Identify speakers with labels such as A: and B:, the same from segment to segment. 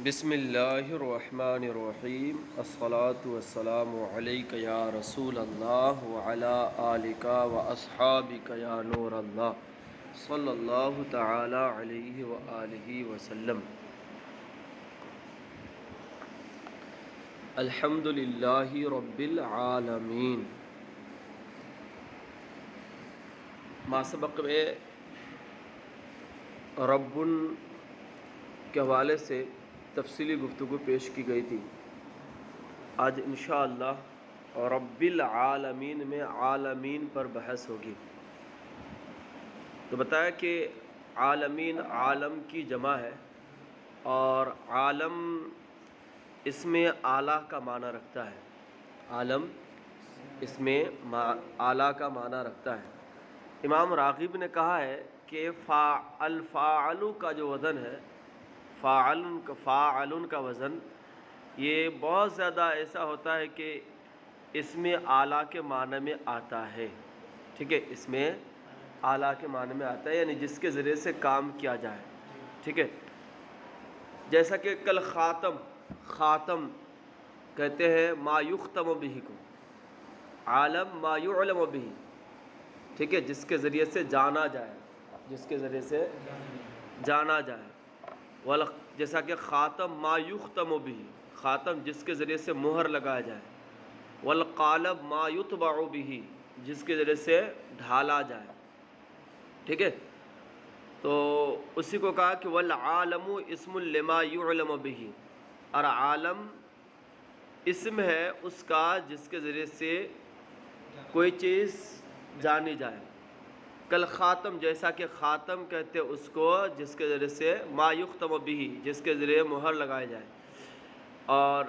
A: بسم اللہ الرحمن الرحیم الصلاة والسلام علیک یا رسول اللہ وعلی آلک و اصحابک یا نور اللہ صلی اللہ تعالی علیہ وآلہ وسلم۔ الحمد للہ رب العالمین۔ ما سبق میں رب کے حوالے سے تفصیلی گفتگو پیش کی گئی تھی۔ آج انشاءاللہ رب العالمین میں عالمین پر بحث ہوگی۔ تو بتایا کہ عالمین عالم کی جمع ہے، اور عالم اس میں اعلیٰ کا معنی رکھتا ہے۔ عالم اس میں اعلیٰ کا معنی رکھتا ہے۔ امام راغب نے کہا ہے کہ الفاعل کا جو وزن ہے، فاعل کا وزن، یہ بہت زیادہ ایسا ہوتا ہے کہ اس میں اعلیٰ کے معنی میں آتا ہے۔ ٹھیک ہے، اس میں اعلیٰ کے معنی میں آتا ہے، یعنی جس کے ذریعے سے کام کیا جائے۔ ٹھیک ہے، جیسا کہ کل خاتم کہتے ہیں ما یختم بہ کو، عالم ما یعلم بہ، ٹھیک ہے، جس کے ذریعے سے جانا جائے، جس کے ذریعے سے جانا جائے۔ جیسا کہ خاتم ما یختم بہ، خاتم جس کے ذریعے سے مہر لگایا جائے۔ والقالب ما یطبع بہ، جس کے ذریعے سے ڈھالا جائے۔ ٹھیک ہے، تو اسی کو کہا کہ والعالم اسم لما یعلم بہ، اور عالم اسم ہے اس کا جس کے ذریعے سے کوئی چیز جانی جائے۔ کل خاتم، جیسا کہ خاتم کہتے اس کو جس کے ذریعے سے ما یختم بہ، جس کے ذریعے مہر لگائی جائے۔ اور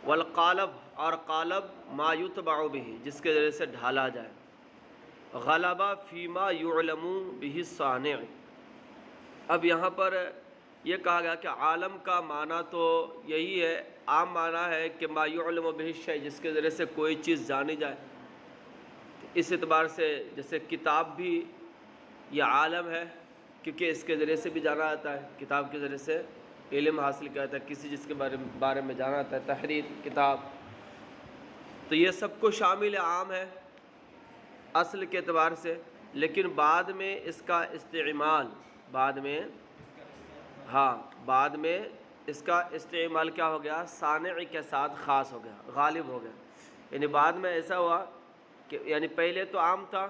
A: والقالب، اور قالب ما یتبع بہ، جس کے ذریعے سے ڈھالا جائے۔ غلبہ فیما یعلم بہ الصانع۔ اب یہاں پر یہ کہا گیا کہ عالم کا معنی تو یہی ہے، عام معنی ہے کہ ما یعلم بہ الشیء، جس کے ذریعے سے کوئی چیز جانی جائے۔ اس اعتبار سے جیسے کتاب بھی یہ عالم ہے، کیونکہ اس کے ذریعے سے بھی جانا جاتا ہے، کتاب کے ذریعے سے علم حاصل کیا جاتا ہے، کسی چیز کے بارے میں جانا جاتا ہے، تحریر کتاب، تو یہ سب کو شامل عام ہے اصل کے اعتبار سے۔ لیکن بعد میں اس کا استعمال، بعد میں اس کا استعمال کیا ہو گیا، صانع کے ساتھ خاص ہو گیا، غالب ہو گیا۔ یعنی بعد میں ایسا ہوا کہ یعنی پہلے تو عام تھا،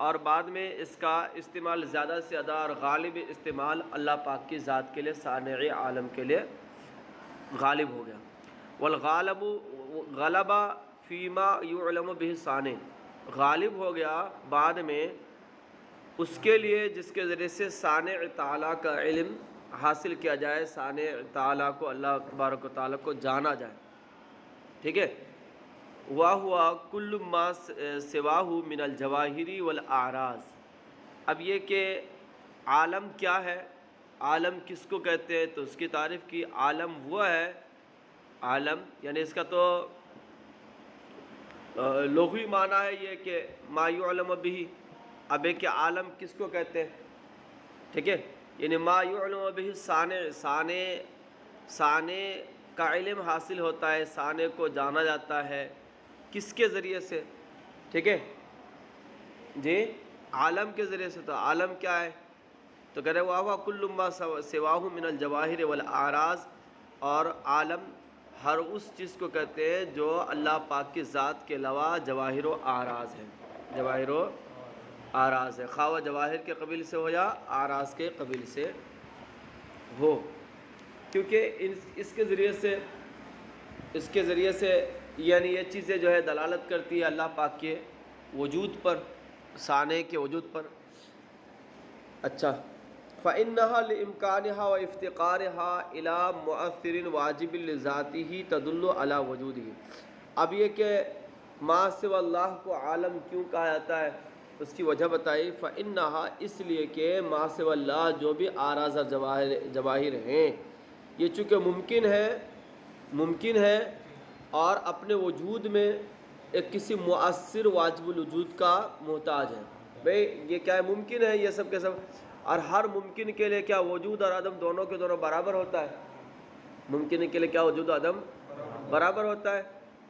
A: اور بعد میں اس کا استعمال زیادہ سے زیادہ اور غالب استعمال اللہ پاک کی ذات کے لیے، صانع عالم کے لیے غالب ہو گیا۔ والغالب غلبہ فیما یعلم بہ صانع، غالب ہو گیا بعد میں اس کے لیے جس کے ذریعے سے صانع تعالیٰ کا علم حاصل کیا جائے، صانع تعالیٰ کو، اللہ تبارک و تعالیٰ کو جانا جائے۔ ٹھیک ہے، وَهُوَ كُلُّ مَا سِوَاهُ مِنَ الْجَوَاهِرِ وَالْأَعْرَاضِ۔ اب یہ کہ عالم کیا ہے، عالم کس کو کہتے ہیں، تو اس کی تعریف کی۔ عالم وہ ہے، عالم یعنی اس کا تو لغوی معنی ہے یہ کہ ما یعلم بہ۔ اب ایک کہ عالم کس کو کہتے ہیں، ٹھیک ہے، یعنی ما یعلم بہ صانع کا علم حاصل ہوتا ہے، صانع کو جانا جاتا ہے، کس کے ذریعے سے، ٹھیک ہے جی، عالم کے ذریعے سے۔ تو عالم کیا ہے، تو کہہ رہے وَهُوَ كُلُّ مَا سِوَاهُ مِنَ الْجَوَاهِرِ وَالْأَعْرَاضِ، اور عالم ہر اس چیز کو کہتے ہیں جو اللہ پاک کی ذات کے علاوہ جواہر و اعراض ہے، جواہر و اعراض ہے، خواہ وہ جواہر کے قبیل سے ہو یا اعراض کے قبیل سے ہو، کیونکہ اس کے ذریعے سے یعنی یہ چیزیں جو ہے دلالت کرتی ہے اللہ پاک کے وجود پر، صانع کے وجود پر۔ اچھا، فَإِنَّهَا لِإِمْكَانِهَا وَإِفْتِقَارِهَا إِلَى مُؤَثِّرٍ وَاجِبٍ لِذَاتِهِ تَدُلُّ عَلَى وُجُودِهِ۔ اب یہ کہ ما سوى اللہ کو عالم کیوں کہا جاتا ہے، اس کی وجہ بتائی۔ فَإِنَّهَا، اس لیے کہ ما سوى اللہ جو بھی اعراض اور جواہر ہیں، یہ چونکہ ممکن ہے اور اپنے وجود میں ایک کسی مؤثر واجب الوجود کا محتاج ہے۔ بھئی یہ کیا ہے، ممکن ہے یہ سب کے سب، اور ہر ممکن کے لیے کیا وجود اور عدم دونوں کے دونوں برابر ہوتا ہے، ممکن کے لیے کیا وجود و عدم برابر ہوتا ہے،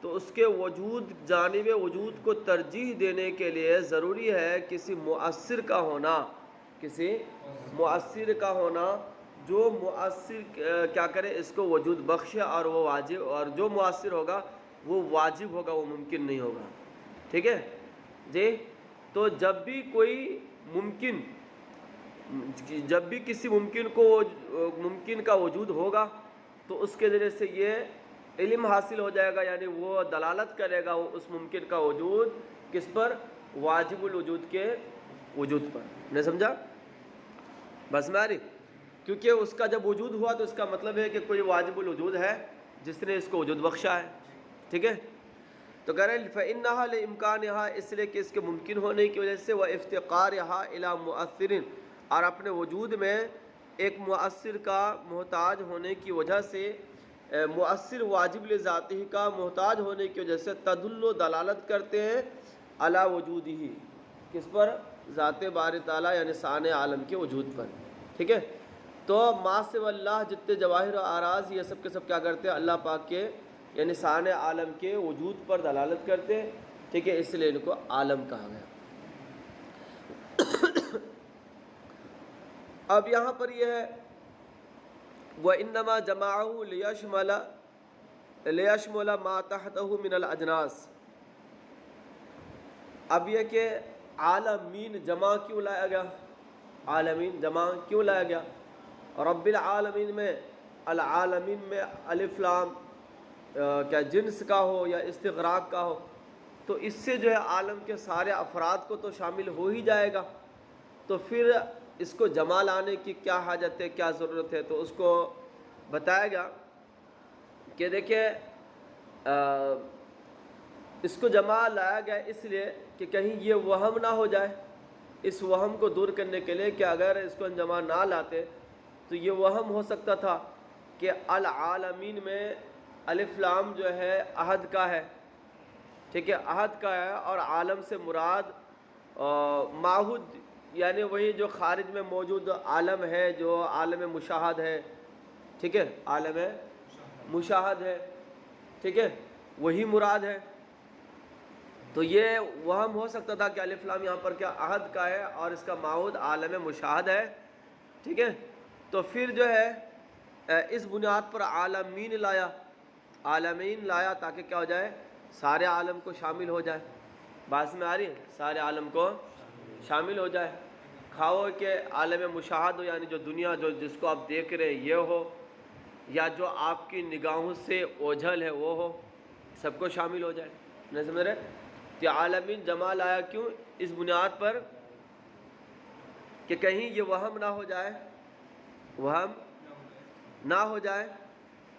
A: تو اس کے وجود جانب وجود کو ترجیح دینے کے لیے ضروری ہے کسی مؤثر کا ہونا، کسی مؤثر کا ہونا جو مؤثر کیا کرے اس کو وجود بخشے، اور وہ واجب، اور جو مؤثر ہوگا وہ واجب ہوگا، وہ ممکن نہیں ہوگا. ٹھیک ہے جی. تو جب بھی کوئی ممکن، جب بھی کسی ممکن کا وجود ہوگا تو اس کے ذریعے سے یہ علم حاصل ہو جائے گا، یعنی وہ دلالت کرے گا اس ممکن کا وجود کس پر؟ واجب الوجود کے وجود پر. نہیں سمجھا؟ بس میں آ رہی، کیونکہ اس کا جب وجود ہوا تو اس کا مطلب ہے کہ کوئی واجب الوجود ہے جس نے اس کو وجود بخشا ہے. ٹھیک ہے. تو کہہ رہے ہیں فَإِنَّهَا لِإِمْكَانِهَا، اس لیے کہ اس کے ممکن ہونے کی وجہ سے، وَإِفْتِقَارِهَا إِلَى مُؤَثِّرٍ، اور اپنے وجود میں ایک مؤثر کا محتاج ہونے کی وجہ سے، مؤثر واجب لذاتہ کا محتاج ہونے کی وجہ سے، تدل و دلالت کرتے ہیں علی وجودہ، کس پر؟ ذات باری تعالیٰ یعنی شان عالم کے وجود پر. ٹھیک ہے. تو ما سوی اللہ، جتنے جواہر و اعراض یہ سب کے سب کیا کرتے ہیں؟ اللہ پاک کے یعنی شان عالم کے وجود پر دلالت کرتے ہیں. ٹھیک ہے. اس لیے ان کو عالم کہا گیا. اب یہاں پر یہ ہے وَإِنَّمَا جَمَعَهُ لِيَشْمُلَ مَا تَحْتَهُ مِنَ الْأَجْنَاسِ. اب یہ کہ عالمین جمع کیوں لایا گیا؟ عالمین جمع کیوں لایا گیا؟ رب العالمین میں، العالمین میں الف لام کیا جنس کا ہو یا استغراق کا ہو، تو اس سے جو ہے عالم کے سارے افراد کو تو شامل ہو ہی جائے گا. تو پھر اس کو جمع لانے کی کیا حاجت ہے، کیا ضرورت ہے؟ تو اس کو بتایا گیا کہ دیکھیں اس کو جمع لایا گیا اس لیے کہ کہیں یہ وہم نہ ہو جائے. اس وہم کو دور کرنے کے لیے کہ اگر اس کو جمع نہ لاتے تو یہ وہم ہو سکتا تھا کہ العالمین میں الف لام جو ہے عہد کا ہے. ٹھیک ہے. عہد کا ہے، اور عالم سے مراد معہود یعنی وہی جو خارج میں موجود عالم ہے، جو عالم مشاہد ہے. ٹھیک ہے. عالم مشاہد ہے. ٹھیک ہے. وہی مراد ہے. تو یہ وہم ہو سکتا تھا کہ الف لام یہاں پر کیا عہد کا ہے اور اس کا معہود عالم مشاہد ہے. ٹھیک ہے. تو پھر جو ہے اس بنیاد پر عالمین لایا، عالمین لایا تاکہ کیا ہو جائے؟ سارے عالم کو شامل ہو جائے. بات میں آ رہی ہے؟ سارے عالم کو شامل ہو جائے. کھاؤ کہ عالم مشاہد ہو یعنی جو دنیا جو جس کو آپ دیکھ رہے ہیں یہ ہو، یا جو آپ کی نگاہوں سے اوجھل ہے وہ ہو، سب کو شامل ہو جائے. نہیں سمجھ رہے؟ کہ عالمین جمع لایا کیوں؟ اس بنیاد پر کہ کہیں یہ وہم نہ ہو جائے، وہم نہ ہو جائے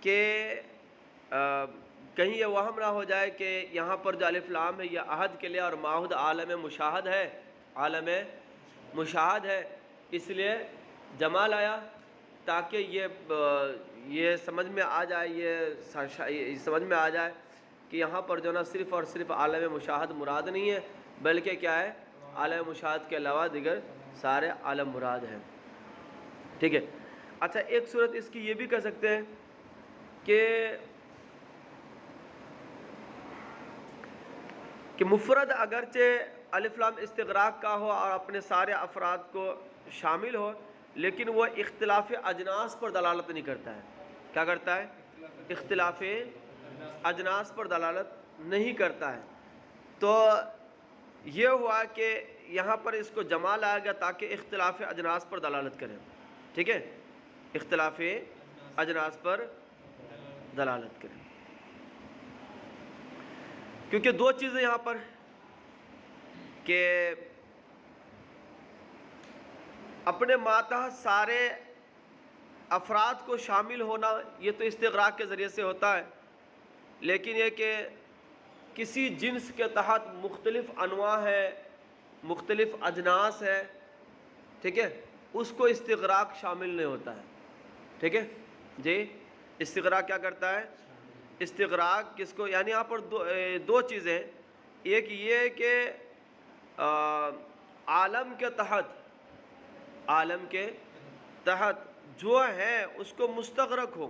A: کہ کہیں یہ وہم نہ ہو جائے کہ یہاں پر جو الف لام ہے یہ عہد کے لیے اور معہود عالم مشاہد ہے، عالم مشاہد ہے. اس لیے جمع لایا تاکہ یہ سمجھ میں آ جائے، یہ سمجھ میں آ جائے کہ یہاں پر جو نا صرف اور صرف عالم مشاہد مراد نہیں ہے، بلکہ کیا ہے؟ عالم مشاہد کے علاوہ دیگر سارے عالم مراد ہیں. ٹھیک ہے. اچھا، ایک صورت اس کی یہ بھی کہہ سکتے ہیں کہ مفرد اگرچہ الف لام استغراق کا ہو اور اپنے سارے افراد کو شامل ہو، لیکن وہ اختلاف اجناس پر دلالت نہیں کرتا ہے. کیا کرتا ہے؟ اختلاف اجناس پر دلالت نہیں کرتا ہے. تو یہ ہوا کہ یہاں پر اس کو جمع لایا گیا تاکہ اختلاف اجناس پر دلالت کرے. ٹھیک ہے. اختلاف اجناس پر دلالت کرے. کیونکہ دو چیزیں یہاں پر کہ اپنے ماتحت سارے افراد کو شامل ہونا یہ تو استغراق کے ذریعے سے ہوتا ہے، لیکن یہ کہ کسی جنس کے تحت مختلف انواع ہے، مختلف اجناس ہے، ٹھیک ہے، اس کو استغراق شامل نہیں ہوتا ہے. ٹھیک ہے جی. استغراق کیا کرتا ہے؟ استغراق کس کو، یعنی یہاں پر دو چیزیں، ایک یہ کہ عالم کے تحت جو ہے اس کو مستغرق ہو،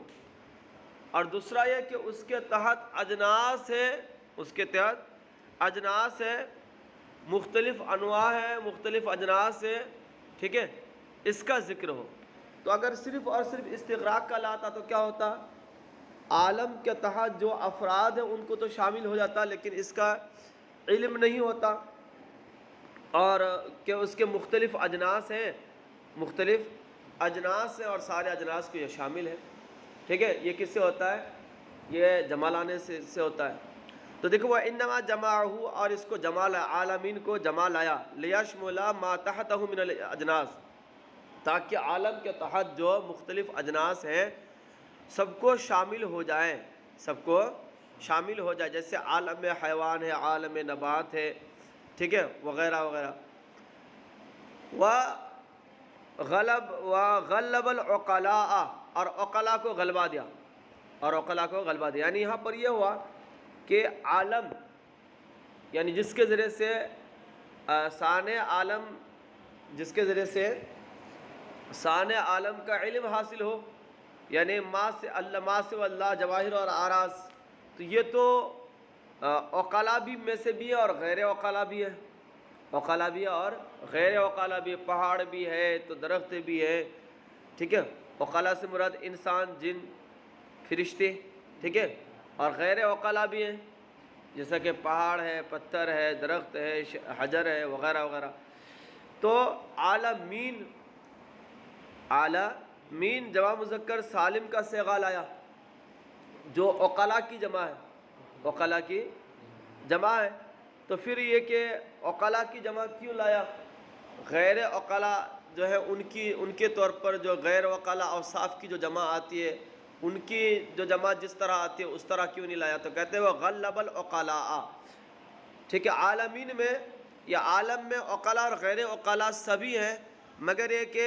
A: اور دوسرا یہ کہ اس کے تحت اجناس ہے، اس کے تحت اجناس ہے، مختلف انواع ہے، مختلف اجناس ہے، ٹھیک ہے، اس کا ذکر ہو۔ تو اگر صرف اور صرف استغراق کا لاتا تو کیا ہوتا؟ عالم کے تحت جو افراد ہیں ان کو تو شامل ہو جاتا، لیکن اس کا علم نہیں ہوتا، اور کہ اس کے مختلف اجناس ہیں، مختلف اجناس ہیں اور سارے اجناس کو یہ شامل ہے، ٹھیک ہے۔ یہ کس سے ہوتا ہے؟ یہ جمع لانے سے ہوتا ہے۔ تو دیکھو وہ انما جمعہ، اور اس کو جمع لایا، عالمین کو جمع لایا، لیشمل ما تحتہ من الاجناس، تاکہ عالم کے تحت جو مختلف اجناس ہیں سب کو شامل ہو جائیں، سب کو شامل ہو جائے، جیسے عالم حیوان ہے، عالم نبات ہے، ٹھیک ہے، وغیرہ وغیرہ۔ وغلب العقلاء، اور عقلاء کو غلبہ دیا، اور عقلاء کو غلبہ دیا، یعنی یہاں پر یہ ہوا کہ عالم، یعنی جس کے ذریعے سے صانع عالم، جس کے ذریعے سے صانع عالم کا علم حاصل ہو، یعنی ما سے اللہ جواہر اور آراز، تو یہ تو عقلاء بھی میں سے بھی ہے اور غیر عقلاء بھی ہے، عقلاء بھی ہے اور غیر عقلاء بھی ہے، پہاڑ بھی ہے تو درخت بھی ہے، ٹھیک ہے۔ عقلاء سے مراد انسان، جن، فرشتے، ٹھیک ہے، اور غیر عقلاء بھی ہیں، جیسا کہ پہاڑ ہے، پتھر ہے، درخت ہے، حجر ہے، وغیرہ وغیرہ۔ تو عالمین، عالمین جمع مذکر سالم کا صیغہ لایا، جو عقلاء کی جمع ہے، عقلاء کی جمع ہے۔ تو پھر یہ کہ عقلاء کی جمع کیوں لایا؟ غیر عقلاء جو ہے ان کے طور پر جو غیر عقلاء اوصاف کی جو جمع آتی ہے، ان کی جو جمع جس طرح آتی ہے اس طرح کیوں نہیں لایا؟ تو کہتے ہیں وہ غلب العقلاء، ٹھیک ہے۔ عالمین میں یا عالم میں عقلاء اور غیر عقلاء سبھی ہیں، مگر یہ کہ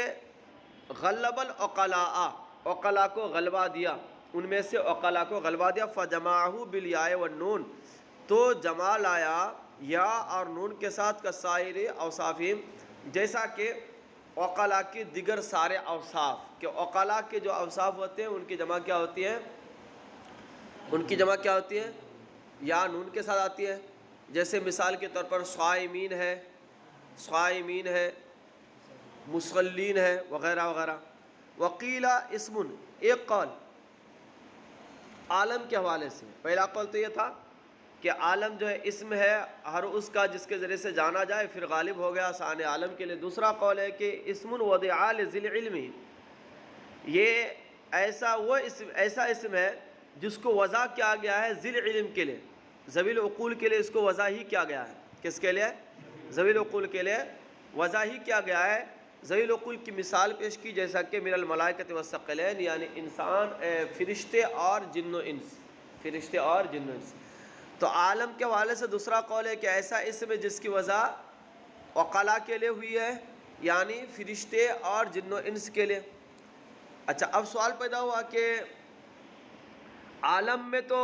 A: غلب العقلاء، عقلاء کو غلبہ دیا، ان میں سے عقلاء کو غلبہ دیا۔ فجمعہ بالیاء والنون، تو جمع لایا یا اور نون کے ساتھ کسائر اوصافہم، جیسا کہ عقلاء کے دیگر سارے اوصاف، کہ عقلاء کے جو اوصاف ہوتے ہیں ان کی جمع کیا ہوتی ہے؟ ان کی جمع کیا ہوتی ہے؟ یا نون کے ساتھ آتی ہے، جیسے مثال کے طور پر صائمین ہے، صائمین ہے، مصلین ہے، وغیرہ وغیرہ۔ وقیل اسم، ایک قول عالم کے حوالے سے، پہلا قول تو یہ تھا کہ عالم جو ہے اسم ہے ہر اس کا جس کے ذریعے سے جانا جائے، پھر غالب ہو گیا صانع عالم کے لیے۔ دوسرا قول ہے کہ اسم وضع لذی العلم، یہ ایسا اسم ہے جس کو وضع کیا گیا ہے ذی العلم کے لیے، ذوی العقول کے لیے اس کو وضع ہی کیا گیا ہے۔ کس کے لیے؟ ذوی العقول کے لیے وضع ہی کیا گیا ہے۔ ذوی العقول کی مثال پیش کی، جیسا کہ من الملائکۃ والثقلین، یعنی انسان، فرشتے اور جن و انس، فرشتے اور جن و انس۔ تو عالم کے حوالے سے دوسرا قول ہے کہ ایسا اسم ہے جس کی وضع عقلاء کے لیے ہوئی ہے، یعنی فرشتے اور جن و انس کے لیے۔ اچھا، اب سوال پیدا ہوا کہ عالم میں تو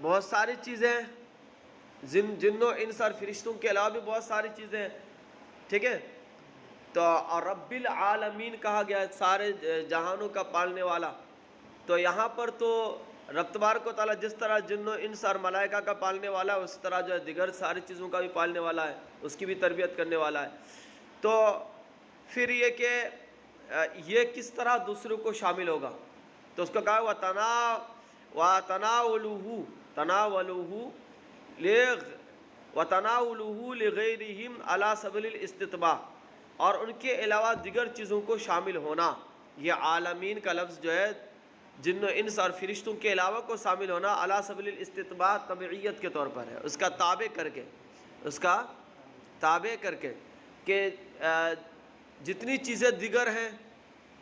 A: بہت ساری چیزیں ہیں، جن و انس اور فرشتوں کے علاوہ بھی بہت ساری چیزیں ہیں، ٹھیک ہے۔ تو اور رب العالمین کہا گیا ہے، سارے جہانوں کا پالنے والا۔ تو یہاں پر تو رب تبارک و تعالیٰ جس طرح جن و انس اور ملائکہ کا پالنے والا ہے، اس طرح جو ہے دیگر ساری چیزوں کا بھی پالنے والا ہے، اس کی بھی تربیت کرنے والا ہے۔ تو پھر یہ کہ یہ کس طرح دوسروں کو شامل ہوگا؟ تو اس کو کہا وَتَنَاوُلُهُ لِغَيْرِهِمْ عَلَى سَبِيلِ الِاسْتِطْبَاعِ، اور ان کے علاوہ دیگر چیزوں کو شامل ہونا۔ یہ عالمین کا لفظ جو ہے جن و انس اور فرشتوں کے علاوہ کو شامل ہونا علی سبیل الاستطباع، طبعیت کے طور پر ہے، اس کا تابع کر کے، اس کا تابع کر کے، کہ جتنی چیزیں دیگر ہیں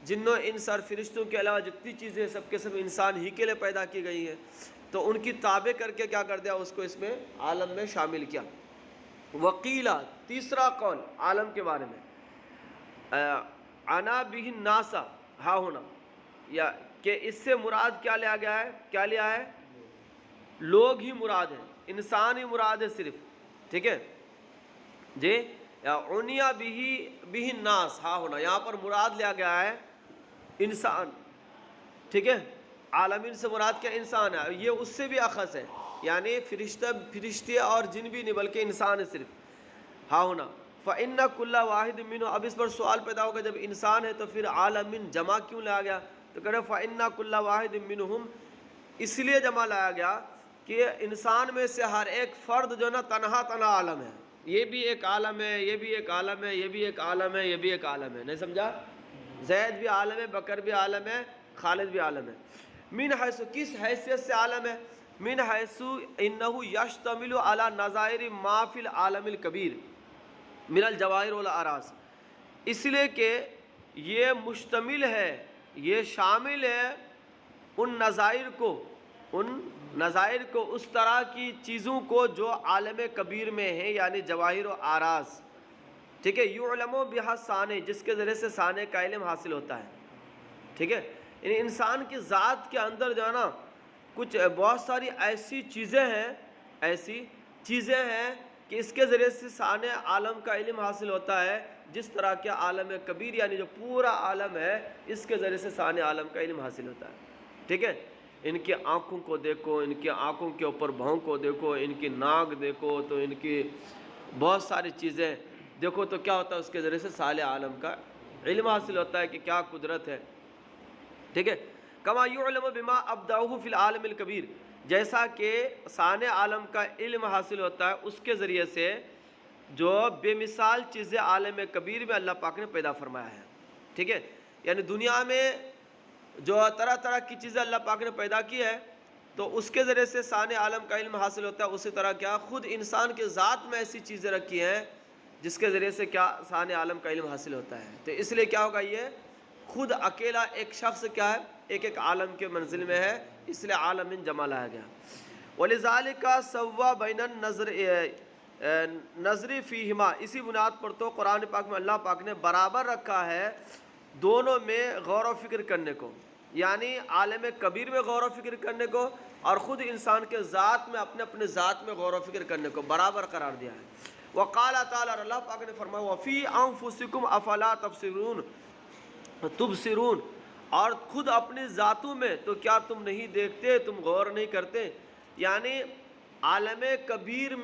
A: جن و انس اور فرشتوں کے علاوہ جتنی چیزیں سب کے سب انسان ہی کے لیے پیدا کی گئی ہیں، تو ان کی تابع کر کے کیا کر دیا؟ اس کو اس میں عالم میں شامل کیا۔ وقیلا، تیسرا قول عالم کے بارے میں، عنا بہ الناس ہا ہونا، یا کہ اس سے مراد کیا لیا گیا ہے؟ کیا لیا ہے؟ لوگ ہی مراد ہیں، انسان ہی مراد ہے صرف، ٹھیک ہے جی۔ عنیا بہ الناس ہا ہونا، یہاں پر مراد لیا گیا ہے انسان، ٹھیک ہے۔ عالمین سے مراد کیا انسان ہے، یہ اس سے بھی اخص ہے، یعنی فرشتے اور جن بھی نہیں بلکہ انسان ہے صرف۔ ہاں ہونا فَإِنَّ كُلَّ وَاحِدٍ مِّنْهُ، اب اس پر سوال پیدا ہوگا جب انسان ہے تو پھر عالمین جمع کیوں لایا گیا؟ تو کہہ رہے فَإِنَّ كُلَّ وَاحِدٍ مِّنْهُمْ، اس لیے جمع لایا گیا کہ انسان میں سے ہر ایک فرد جو نا تنہا عالم ہے، یہ بھی ایک عالم ہے، یہ بھی ایک عالم ہے، یہ بھی ایک عالم ہے، یہ بھی ایک عالم ہے، نہیں سمجھا؟ زید بھی عالم ہے، بکر بھی عالم ہے، خالد بھی عالم ہے۔ من حیث، کس حیثیت سے عالم ہے؟ من حیث انہ یشتمل علی نظائر ما فی العالم الکبیر من الجواہر والاعراض، اس لیے کہ یہ مشتمل ہے، یہ شامل ہے ان نظائر کو، اس طرح کی چیزوں کو جو عالم کبیر میں ہیں، یعنی جواہر و اعراض، ٹھیک ہے، یعلم بہا ثانے، جس کے ذریعے سے ثانے کا علم حاصل ہوتا ہے، ٹھیک ہے، یعنی انسان کی ذات کے اندر جو ہے نا کچھ بہت ساری ایسی چیزیں ہیں کہ اس کے ذریعے سے ثانے عالم کا علم حاصل ہوتا ہے، جس طرح کے عالم کبیر یعنی جو پورا عالم ہے اس کے ذریعے سے ثانے عالم کا علم حاصل ہوتا ہے، ٹھیک ہے۔ ان کی آنکھوں کو دیکھو، ان کی آنکھوں کے اوپر بھونگ کو دیکھو، ان کی ناک دیکھو تو ان کی بہت ساری چیزیں دیکھو تو کیا ہوتا ہے، اس کے ذریعے سے ثانے عالم کا علم حاصل ہوتا ہے کہ کیا قدرت ہے، ٹھیک ہے۔ کما یعلم بما ابدعہ فی العالم الکبیر، جیسا کہ ثانے عالم کا علم حاصل ہوتا ہے اس کے ذریعے سے جو بے مثال چیزیں عالم کبیر میں اللہ پاک نے پیدا فرمایا ہے، ٹھیک ہے، یعنی دنیا میں جو طرح طرح کی چیزیں اللہ پاک نے پیدا کی ہے تو اس کے ذریعے سے ثانے عالم کا علم حاصل ہوتا ہے، اسی طرح کیا خود انسان کے ذات میں ایسی چیزیں رکھی ہیں جس کے ذریعے سے کیا ثانے عالم کا علم حاصل ہوتا ہے، تو اس لیے کیا ہوگا، یہ خود اکیلا ایک شخص کیا ہے، ایک عالم کے منزل میں ہے، اس لیے عالمین جمع لایا گیا۔ وَلِذَالِكَ سَوَّى بَيْنَ النَّظْرِ فِيهِمَا، اسی بنیاد پر تو قرآن پاک میں اللہ پاک نے برابر رکھا ہے دونوں میں غور و فکر کرنے کو، یعنی عالم کبیر میں غور و فکر کرنے کو اور خود انسان کے ذات میں اپنے ذات میں غور و فکر کرنے کو برابر قرار دیا ہے۔ وقال تعالیٰ، اللہ پاک نے فرمایا وَفِي أَنفُسِكُمْ أَفَلَا تُبْصِرُونَ، اور خود اپنی ذاتوں میں تو کیا تم نہیں دیکھتے، تم غور نہیں کرتے، یعنی عالم کبیر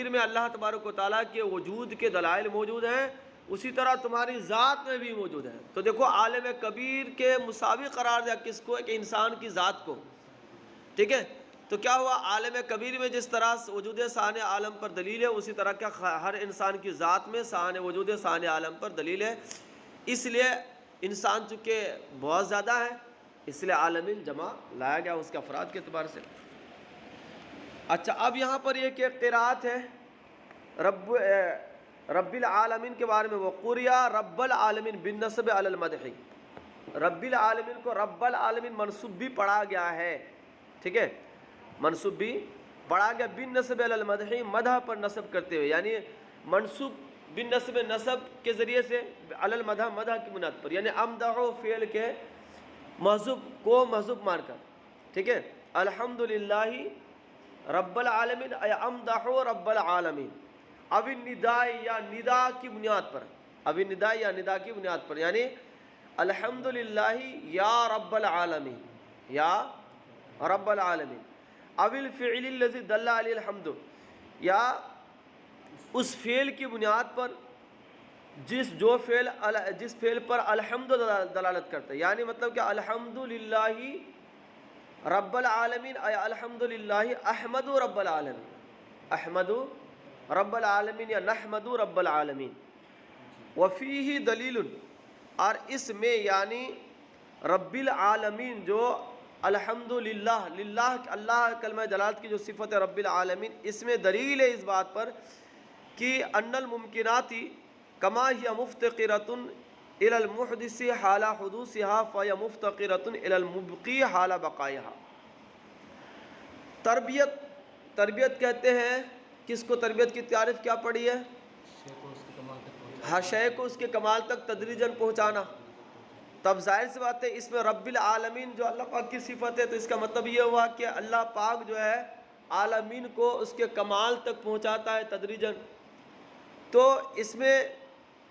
A: میں اللہ تبارک و تعالیٰ کے وجود کے دلائل موجود ہیں، اسی طرح تمہاری ذات میں بھی موجود ہے۔ تو دیکھو عالم کبیر کے مساوی قرار دیا کس کو، کہ انسان کی ذات کو، ٹھیک ہے، تو کیا ہوا، عالم کبیر میں جس طرح وجود ثانے عالم پر دلیل ہے اسی طرح کیا ہر انسان کی ذات میں وجود ثانے عالم پر دلیل ہے، اس لیے انسان چونکہ بہت زیادہ ہے اس لیے عالمین جمع لایا گیا اس کے افراد کے اعتبار سے۔ اچھا، اب یہاں پر یہ کہ قرات ہے رب العالمین کے بارے میں، وقریا رب العالمین بالنسب علی المدح، رب العالمین کو رب العالمین منصوب بھی پڑھا گیا ہے، ٹھیک ہے، منصوب بھی پڑھا گیا بالنسب علی المدح، مدح پر نصب کرتے ہوئے، یعنی منصوب بالنسب نصب کے ذریعے سے علی المدح، مدح کی بنیاد پر، یعنی امدحو فعل کے محذوب کو محذوب مان کر، ٹھیک ہے، الحمدللہ رب العالمین اے امدحو رب العالمین، اب النداء یا ندا کی بنیاد پر، اب النداء یا ندا کی بنیاد پر، یعنی الحمدللہ یا رب العالمین، یا رب العالمین، اب الفعل الذی دل علی الحمد، یا اس فعل کی بنیاد پر جس فعل پر الحمد دلالت کرتا ہے، یعنی مطلب کہ الحمدللہ رب العالمین اے الحمدللہ احمد رب العالمین، احمد رب العالمین یا نحمد رب العالمین، وفیہ دلیل، اور اس میں یعنی رب العالمین جو الحمدللہ، للہ اللہ کلمہ جلالت کی جو صفت ہے رب العالمین، اس میں دلیل ہے اس بات پر کہ ان الممکناتی کما ہی مفتقرۃ الی المحدث حال حدوثها فهي مفتقرۃ الی المبقی حال بقائها۔ تربیت کہتے ہیں کس کو، تربیت کی تعریف کیا پڑھی ہے، ہر شے کو اس کے کمال تک تدریجاً پہنچانا، تب ظاہر سی بات ہے اس میں رب العالمین جو اللہ پاک کی صفت ہے تو اس کا مطلب یہ ہوا کہ اللہ پاک جو ہے عالمین کو اس کے کمال تک پہنچاتا ہے تدریجاً، تو اس میں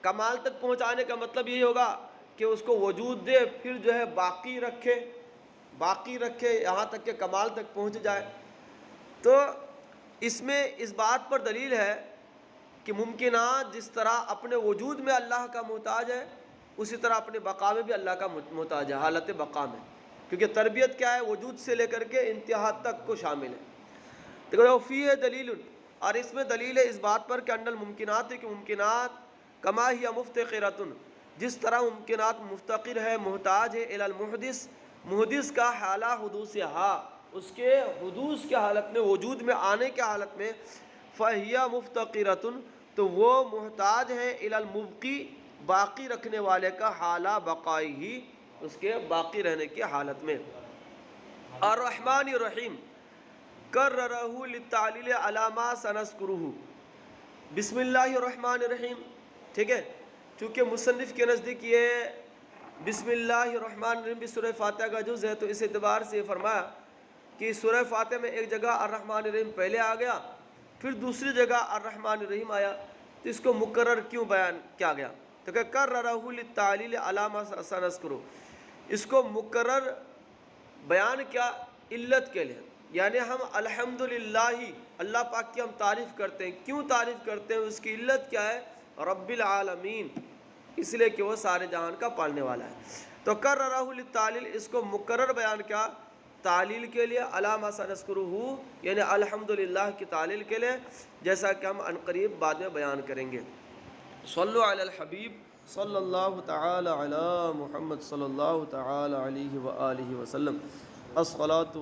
A: کمال تک پہنچانے کا مطلب یہ ہوگا کہ اس کو وجود دے، پھر جو ہے باقی رکھے، باقی رکھے یہاں تک کہ کمال تک پہنچ جائے۔ تو اس میں اس بات پر دلیل ہے کہ ممکنات جس طرح اپنے وجود میں اللہ کا محتاج ہے، اسی طرح اپنے بقا میں بھی اللہ کا محتاج ہے، حالت بقا میں، کیونکہ تربیت کیا ہے، وجود سے لے کر کے انتہا تک کو شامل ہے۔ دیکھو فیہ دلیل، اور اس میں دلیل ہے اس بات پر کہ ان الممکنات ہے کہ ممکنات کما ہی مفتقرۃ، جس طرح ممکنات مفتقر ہے، محتاج ہے، الی المحدث، محدث کا حالہ حدوثہا، اس کے حدوث کے حالت میں، وجود میں آنے کے حالت میں، فہیہ مفتقرۃ، تو وہ محتاج ہے، الی المبقی، باقی رکھنے والے کا، حالہ بقائی ہی، اس کے باقی رہنے کی حالت میں۔ الرحمن الرحیم کررہ للتعلیل علی ما سنذکرہ، بسم اللہ الرحمن الرحیم، ٹھیک ہے، چونکہ مصنف کے نزدیک یہ بسم اللہ الرحمن الرحیم بھی سورہ فاتحہ کا جز ہے، تو اس اعتبار سے فرمایا کہ سورہ فاتحہ میں ایک جگہ الرحمن الرحیم پہلے آ گیا، پھر دوسری جگہ الرحمن الرحیم آیا، تو اس کو مکرر کیوں بیان کیا گیا؟ تو کہ کررہ للتعلیل علی ما سنذکرہ، اس کو مکرر بیان کیا علت کے لیے، یعنی ہم الحمدللہ، اللہ پاک کی ہم تعریف کرتے ہیں، کیوں تعریف کرتے ہیں، اس کی علت کیا ہے، رب العالمین، اس لیے کہ وہ سارے جہان کا پالنے والا ہے۔ تو کررہ للتعلیل، اس کو مکرر بیان کیا تعلیل کے لیے، علی ما سنذکرہ، یعنی الحمدللہ کی تعلیل کے لیے، جیسا کہ ہم عنقریب بعد میں بیان کریں گے۔ صلو علی الحبیب صلی اللہ تعالی علی محمد صلی اللہ تعالی علیہ وآلہ وسلم، الصلاۃ